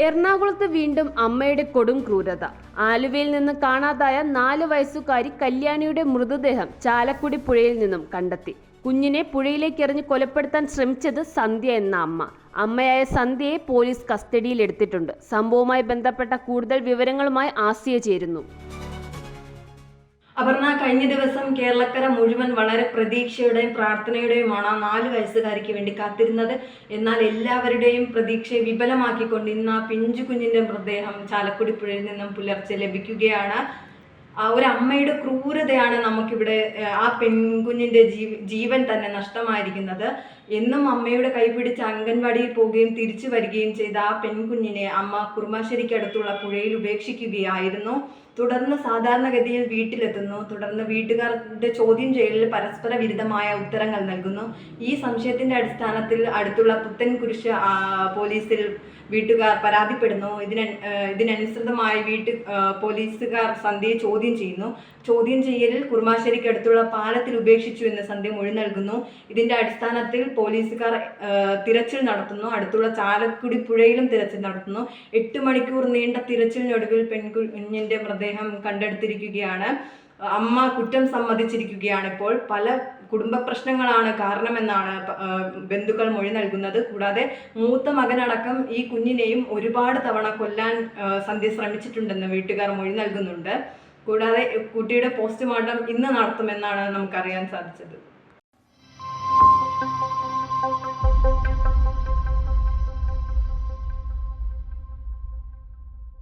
എറണാകുളത്ത് വീണ്ടും അമ്മയുടെ കൊടും ക്രൂരത. ആലുവയിൽ നിന്ന് കാണാതായ 4 വയസ്സുകാരി കല്യാണിയുടെ മൃതദേഹം ചാലക്കുടി പുഴയിൽ നിന്നും കണ്ടെത്തി. കുഞ്ഞിനെ പുഴയിലേക്ക് എറിഞ്ഞ് കൊലപ്പെടുത്താൻ ശ്രമിച്ചത് സന്ധ്യ എന്ന അമ്മ. അമ്മയായ സന്ധ്യയെ പോലീസ് കസ്റ്റഡിയിലെടുത്തിട്ടുണ്ട്. സംഭവവുമായി ബന്ധപ്പെട്ട കൂടുതൽ വിവരങ്ങളുമായി ആസിയ ചേരുന്നു. അപർണ, കഴിഞ്ഞ ദിവസം കേരളക്കര മുഴുവൻ വളരെ പ്രതീക്ഷയുടെയും പ്രാർത്ഥനയുടെയുമാണ് ആ 4 വയസ്സുകാരിക്ക് വേണ്ടി കാത്തിരുന്നത്. എന്നാൽ എല്ലാവരുടെയും പ്രതീക്ഷയെ വിഫലമാക്കിക്കൊണ്ട് ഇന്ന് ആ പിഞ്ചു കുഞ്ഞിന്റെ മൃതദേഹം ചാലക്കുടി പുഴയിൽ നിന്നും പുലർച്ചെ ലഭിക്കുകയാണ്. ഒരു അമ്മയുടെ ക്രൂരതയാണ് നമുക്കിവിടെ ആ പെൺകുഞ്ഞിന്റെ ജീവൻ തന്നെ നഷ്ടമായിരിക്കുന്നത്. എന്നും അമ്മയുടെ കൈപിടിച്ച് അംഗൻവാടിയിൽ പോവുകയും തിരിച്ചു വരികയും ചെയ്ത ആ പെൺകുഞ്ഞിനെ അമ്മ കുറുമാശ്ശേരിക്കടുത്തുള്ള പുഴയിൽ ഉപേക്ഷിക്കുകയായിരുന്നു. തുടർന്ന് സാധാരണഗതിയിൽ വീട്ടിലെത്തുന്നു. തുടർന്ന് വീട്ടുകാരുടെ ചോദ്യം ചെയ്യലിൽ പരസ്പര വിരുദ്ധമായ ഉത്തരങ്ങൾ നൽകുന്നു. ഈ സംശയത്തിന്റെ അടിസ്ഥാനത്തിൽ അടുത്തുള്ള പുത്തൻകുരിശ് പോലീസിൽ വീട്ടുകാർ പരാതിപ്പെടുന്നു. ഇതിനനുസൃതമായി പോലീസുകാർ സന്ധ്യയെ ചോദ്യം ചെയ്യുന്നു. ചോദ്യം ചെയ്യലിൽ കുറുമാശ്ശേരിക്കടുത്തുള്ള പാലത്തിൽ ഉപേക്ഷിച്ചു എന്ന് സന്ധ്യ മൊഴി നൽകുന്നു. ഇതിന്റെ അടിസ്ഥാനത്തിൽ പോലീസുകാർ തിരച്ചിൽ നടത്തുന്നു. അടുത്തുള്ള ചാലക്കുടി പുഴയിലും തിരച്ചിൽ നടത്തുന്നു. 8 മണിക്കൂർ നീണ്ട തിരച്ചിലിനൊടുവിൽ പെൺകുഞ്ഞിന്റെ മൃതദേഹം കണ്ടെടുത്തിരിക്കുകയാണ്. അമ്മ കുറ്റം സമ്മതിച്ചിരിക്കുകയാണ്. ഇപ്പോൾ പല കുടുംബ പ്രശ്നങ്ങളാണ് കാരണമെന്നാണ് ബന്ധുക്കൾ മൊഴി നൽകുന്നത്. കൂടാതെ മൂത്ത മകനടക്കം ഈ കുഞ്ഞിനെയും ഒരുപാട് തവണ കൊല്ലാൻ സന്ധ്യ ശ്രമിച്ചിട്ടുണ്ടെന്ന് വീട്ടുകാർ മൊഴി നൽകുന്നുണ്ട്. കൂടാതെ കുട്ടിയുടെ പോസ്റ്റ്മോർട്ടം ഇന്ന് നടത്തുമെന്നാണ് നമുക്കറിയാൻ സാധിച്ചത്.